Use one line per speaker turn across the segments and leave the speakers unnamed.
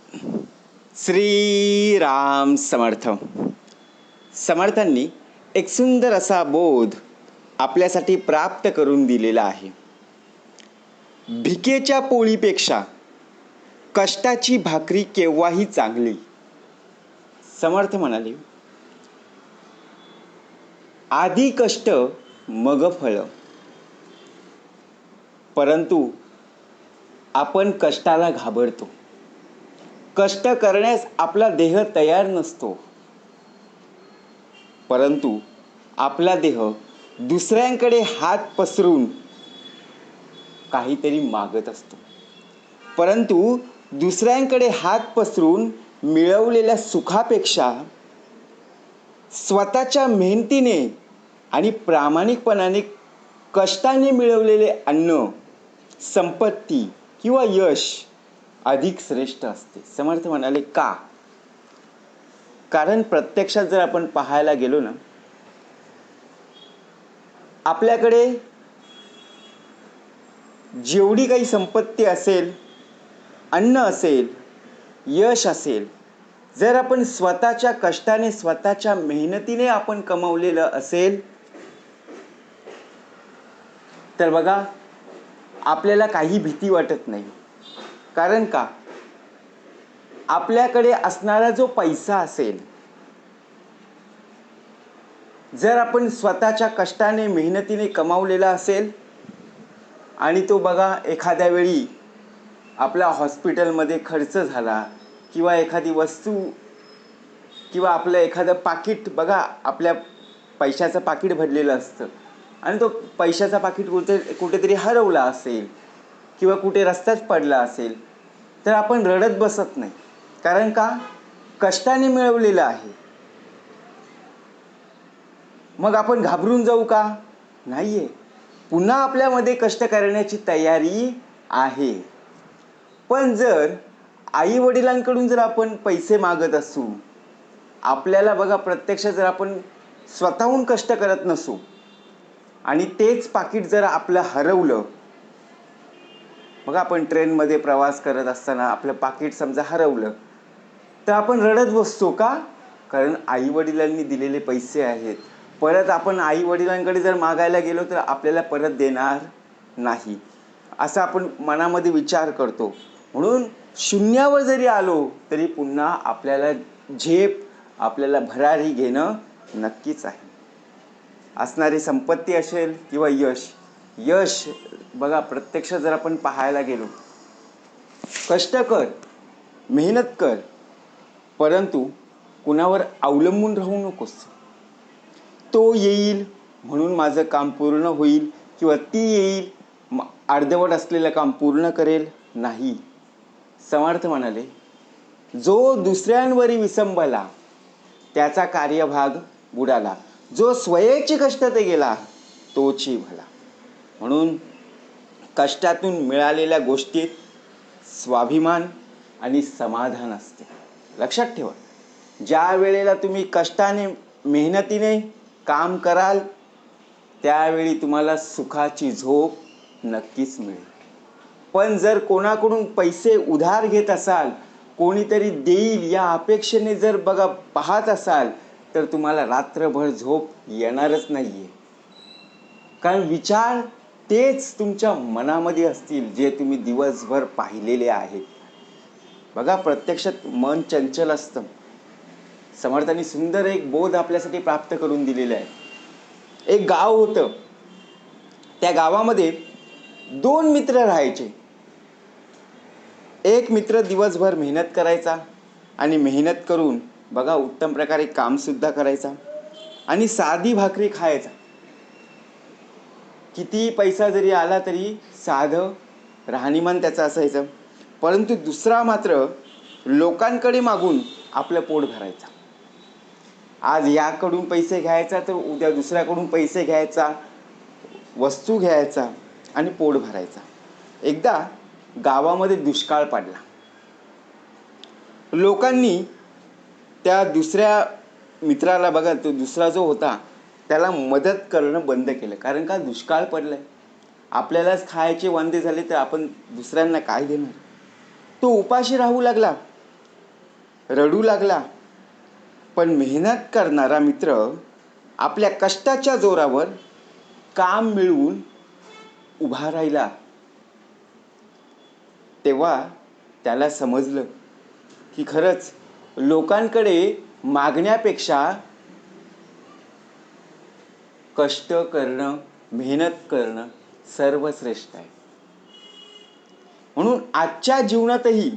श्री राम समर्थ. समर्थांनी एक सुंदर असा बोध आपल्यासाठी प्राप्त करून दिलेला आहे. भिकेच्या पोळीपेक्षा कष्टाची भाकरी केव्हाही चांगली. समर्थ म्हणाले, आधी कष्ट मग फळ. परंतु आपण कष्टाला घाबरतो. कष्ट करण्यास आपला देह तयार नसतो. परंतु आपला देह दुसऱ्यांकडे हात पसरून काहीतरी मागत असतो. परंतु दुसऱ्यांकडे हात पसरून मिळवलेल्या सुखापेक्षा स्वतःच्या मेहनतीने आणि प्रामाणिकपणाने कष्टाने मिळवलेले अन्न, संपत्ती किंवा यश अधिक श्रेष्ठ असते. समर्थ म्हणाले, का? कारण प्रत्यक्षात जर आपण पाहायला गेलो ना, आपल्याकडे जेवढी काही संपत्ती असेल, अन्न असेल, यश असेल, जर आपण स्वतःच्या कष्टाने, स्वतःच्या मेहनतीने आपण कमवलेलं असेल, तर बघा आपल्याला काही भीती वाटत नाही. कारण का? आपल्याकडे असणारा जो पैसा असेल, जर आपण स्वतःच्या कष्टाने, मेहनतीने कमावलेला असेल आणि तो बघा एखाद्या वेळी आपल्या हॉस्पिटलमध्ये खर्च झाला किंवा एखादी वस्तू किंवा आपलं एखादं पाकिट, बघा आपल्या पैशाचं पाकिट भरलेलं असतं आणि तो पैशाचा पाकिट कुठेतरी हरवला असेल किंवा कुठे रस्त्यात पडला असेल, तर आपण रडत बसत नाही. कारण का? कष्टाने मिळवलेलं आहे. मग आपण घाबरून जाऊ का? नाहीये. पुन्हा आपल्यामध्ये कष्ट करण्याची तयारी आहे. पण जर आई वडिलांकडून जर आपण पैसे मागत असू, आपल्याला बघा प्रत्यक्ष जर आपण स्वतःहून कष्ट करत नसू आणि तेच पाकिट जर आपलं हरवलं, बघा आपण ट्रेनमध्ये प्रवास करत असताना आपलं पाकिट समजा हरवलं, तर आपण रडत बसतो का? कारण आई वडिलांनी दिलेले पैसे आहेत. परत आपण आई वडिलांकडे जर मागायला गेलो तर आपल्याला परत देणार नाही, असा आपण मनामध्ये विचार करतो. म्हणून शून्यावर जरी आलो तरी पुन्हा आपल्याला झेप, आपल्याला भरारी घेणं नक्कीच आहे. असणारी संपत्ती असेल किंवा यश बघा प्रत्यक्ष जर आपण पाहायला गेलो, कष्ट कर, मेहनत कर, परंतु कुणावर अवलंबून राहू नकोस. तो येईल म्हणून माझं काम पूर्ण होईल किंवा ती येईल अर्धवट असलेलं काम पूर्ण करेल, नाही. समर्थ म्हणाले, जो दुसऱ्यांवरी विसंबला त्याचा कार्यभाग बुडाला, जो स्वयेची कष्ट ते गेला तोची भला. म्हणून कष्टातून मिळालेल्या गोष्टीत स्वाभिमान आणि समाधान असते. लक्षात ठेवा, ज्या वेळेला तुम्ही कष्टाने, मेहनतीने काम कराल त्यावेळी तुम्हाला सुखाची झोप नक्कीच मिळेल. पण जर कोणाकडून पैसे उधार घेत असाल, कोणीतरी देईल या अपेक्षेने जर बघा पाहत असाल, तर तुम्हाला रात्रभर झोप येणारच नाहीये. कारण विचार तेच तुमच्या मनामध्ये असतील जे तुम्ही दिवसभर पाहिलेले आहेत. बघा प्रत्यक्षात मन चंचल असतं. समर्थांनी सुंदर एक बोध आपल्यासाठी प्राप्त करून दिलेला आहे. एक गाव होतं. त्या गावामध्ये 2 मित्र राहायचे. एक मित्र दिवसभर मेहनत करायचा आणि मेहनत करून बघा उत्तम प्रकारे काम सुद्धा करायचा आणि साधी भाकरी खायचा. किती पैसा जरी आला तरी साधं राहणीमान त्याचं असायचं. परंतु दुसरा मात्र लोकांकडे मागून आपलं पोट भरायचा. आज याकडून पैसे घ्यायचा तर उद्या दुसऱ्याकडून पैसे घ्यायचा, वस्तू घ्यायचा आणि पोट भरायचा. एकदा गावामध्ये दुष्काळ पडला. लोकांनी त्या दुसऱ्या मित्राला, बघा तो दुसरा जो होता त्याला मदत करणं बंद केलं. कारण का? दुष्काळ पडलाय, आपल्यालाच खायचे वांदे झाले तर आपण दुसऱ्यांना काय देणार. तो उपाशी राहू लागला रडू लागला, पण मेहनत करणारा मित्र आपल्या कष्टाच्या जोरावर काम मिळवून उभा राहिला. तेव्हा त्याला समजलं की खरंच लोकांकडे मागण्यापेक्षा कष्ट करणं, मेहनत करणं सर्वश्रेष्ठ आहे. म्हणून आजच्या जीवनातही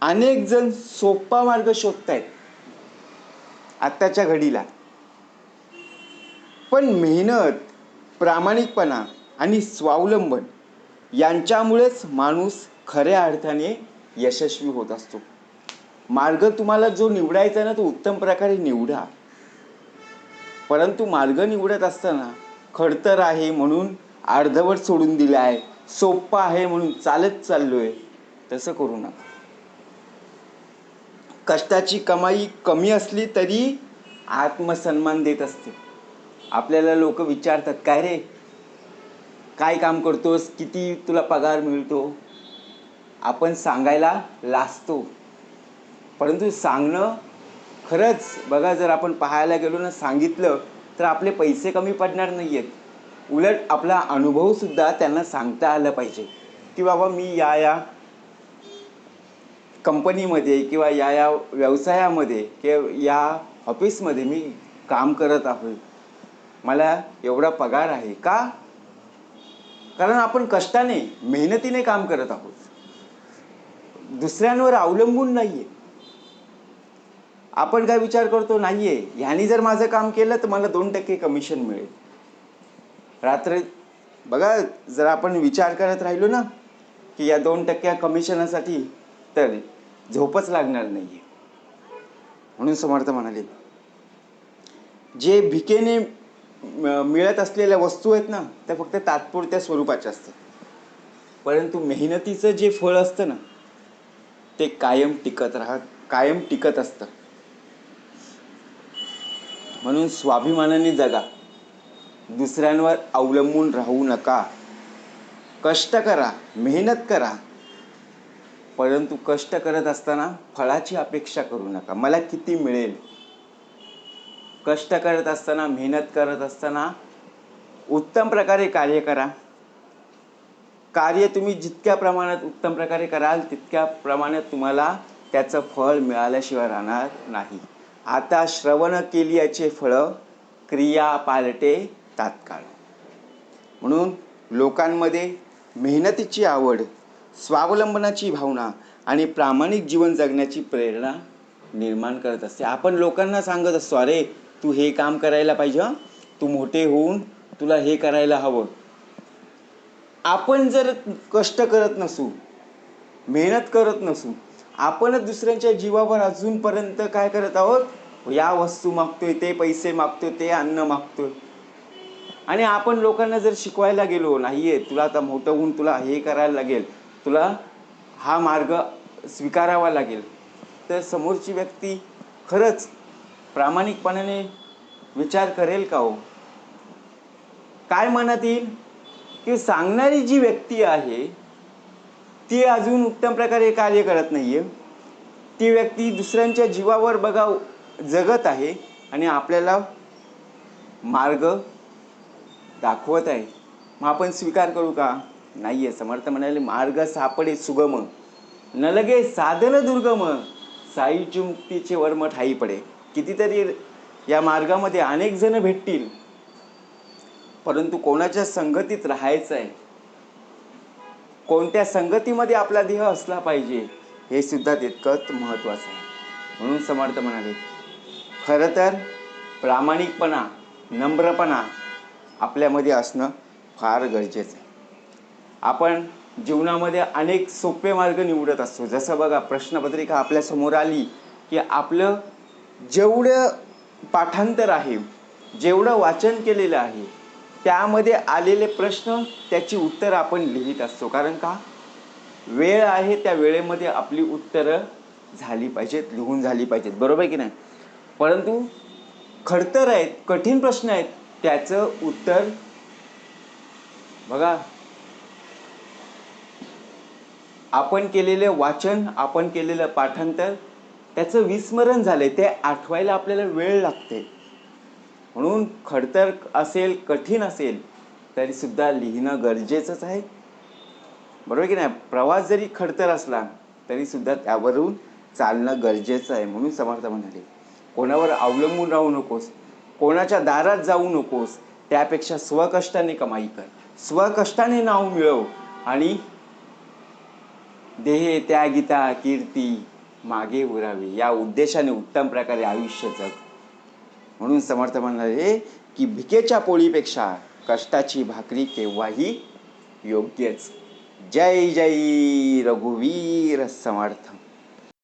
अनेक जण सोपा मार्ग शोधतायत आत्ताच्या घडीला. पण मेहनत, प्रामाणिकपणा आणि स्वावलंबन यांच्यामुळेच माणूस खऱ्या अर्थाने यशस्वी होत असतो. मार्ग तुम्हाला जो निवडायचा ना तो उत्तम प्रकारे निवडा. परंतु मार्ग निवडत असताना खडतर आहे म्हणून अर्धवट सोडून दिला आहे, सोपा आहे म्हणून चालत चाललोय, तसं करू नका. कष्टाची कमाई कमी असली तरी आत्मसन्मान देत असते. आपल्याला लोक विचारतात, काय रे, काय काम करतोस, किती तुला पगार मिळतो. आपण सांगायला लाजतो, परंतु सांगणं खरंच बघा, जर आपण पाहायला गेलो ना, सांगितलं तर आपले पैसे कमी पडणार नाही आहेत. उलट आपला अनुभवसुद्धा त्यांना सांगता आलं पाहिजे की बाबा मी या कंपनीमध्ये किंवा या व्यवसायामध्ये किंवा या ऑफिसमध्ये मी काम करत आहोत, मला एवढा पगार आहे. का? कारण आपण कष्टाने, मेहनतीने काम करत आहोत, दुसऱ्यांवर अवलंबून नाहीये. आपण काय विचार करतो, नाहीये ह्यानी जर माझं काम केलं तर मला 2% कमिशन मिळेल. रात्र बघा, जर आपण विचार करत राहिलो ना की या 2% कमिशनासाठी, तर झोपच लागणार नाहीये. म्हणून समर्थ म्हणाले, जे भिकेने मिळत असलेल्या वस्तू आहेत ना त्या फक्त तात्पुरत्या स्वरूपाच्या असतात, परंतु मेहनतीचं जे फळ असतं ना ते कायम टिकत असतं. म्हणून स्वाभिमानाने जगा, दुसऱ्यांवर अवलंबून राहू नका. कष्ट करा, मेहनत करा, परंतु कष्ट करत असताना फळाची अपेक्षा करू नका, मला किती मिळेल. कष्ट करत असताना, मेहनत करत असताना उत्तम प्रकारे कार्य करा. कार्य तुम्ही जितक्या प्रमाणात उत्तम प्रकारे कराल तितक्या प्रमाणात तुम्हाला त्याचं फळ मिळाल्याशिवाय राहणार नाही. आता श्रवण केली याचे फळ, क्रिया पालटे तात्काळ. म्हणून लोकांमध्ये मेहनतीची आवड, स्वावलंबनाची भावना आणि प्रामाणिक जीवन जगण्याची प्रेरणा निर्माण करत असते. आपण लोकांना सांगत असतो, अरे तू हे काम करायला पाहिजे, तू मोठे होऊन तुला हे करायला हवं. आपण जर कष्ट करत नसू, मेहनत करत नसू, आपणच दुसऱ्यांच्या जीवावर अजूनपर्यंत काय करत आहोत, या वस्तू मागतोय, ते पैसे मागतोय, ते अन्न मागतोय. आणि आपण लोकांना जर शिकवायला गेलो, नाहीये तुला आता मोठं होऊन तुला हे करायला लागेल, तुला हा मार्ग स्वीकारावा लागेल, तर समोरची व्यक्ती खरंच प्रामाणिकपणाने विचार करेल का हो? काय मनात येईल की सांगणारी जी व्यक्ती आहे ती अजून उत्तम प्रकारे कार्य करत नाहीये, ती व्यक्ती दुसऱ्यांच्या जीवावर बघा जगत आहे आणि आपल्याला मार्ग दाखवत आहे. मग आपण स्वीकार करू का? नाहीये. समर्थ म्हणाले, मार्ग सापडे सुगम, न लगे साधन दुर्गम, साईची मुक्तीचे वर्म ठाई पडे. कितीतरी या मार्गामध्ये अनेक जण भेटतील, परंतु कोणाच्या संगतीत राहायचं आहे, कोणत्या संगतीमध्ये आपला देह असला पाहिजे, हे सुद्धा तितकंच महत्त्वाचं आहे. म्हणून समर्थ म्हणाले, खरं तर प्रामाणिकपणा, नम्रपणा आपल्यामध्ये असणं फार गरजेचं आहे. आपण जीवनामध्ये अनेक सोपे मार्ग निवडत असतो. जसं बघा, प्रश्नपत्रिका आपल्यासमोर आली की आपलं जेवढं पाठांतर आहे, जेवढं वाचन केलेलं आहे, त्यामध्ये आलेले प्रश्न, त्याची उत्तरं आपण लिहित असतो. कारण का? वेळ आहे, त्या वेळेमध्ये आपली उत्तरं झाली पाहिजेत, लिहून झाली पाहिजेत, बरोबर की नाही? परंतु खडतर आहेत, कठीण प्रश्न आहेत, त्याचं उत्तर बघा, आपण केलेलं वाचन, आपण केलेलं पाठांतर त्याचं विस्मरण झालंय, ते आठवायला आपल्याला वेळ लागते. म्हणून खडतर असेल, कठीण असेल तरी सुद्धा लिहिणं गरजेचंच आहे. बरोबर की नाही? प्रवास जरी खडतर असला तरी सुद्धा त्यावरून चालणं गरजेचं आहे. म्हणून समर्थ म्हणाले, कोणावर अवलंबून राहू नकोस, कोणाच्या दारात जाऊ नकोस, त्यापेक्षा स्वकष्टाने कमाई कर, स्वकष्टाने नाव मिळव आणि देहे त्यागिता कीर्ती मागे उरावी या उद्देशाने उत्तम प्रकारे आयुष्य जग. म्हणून समर्थ म्हणाले की भिकेच्या पोळीपेक्षा कष्टाची भाकरी केव्हाही योग्यच. जय जय रघुवीर समर्थ.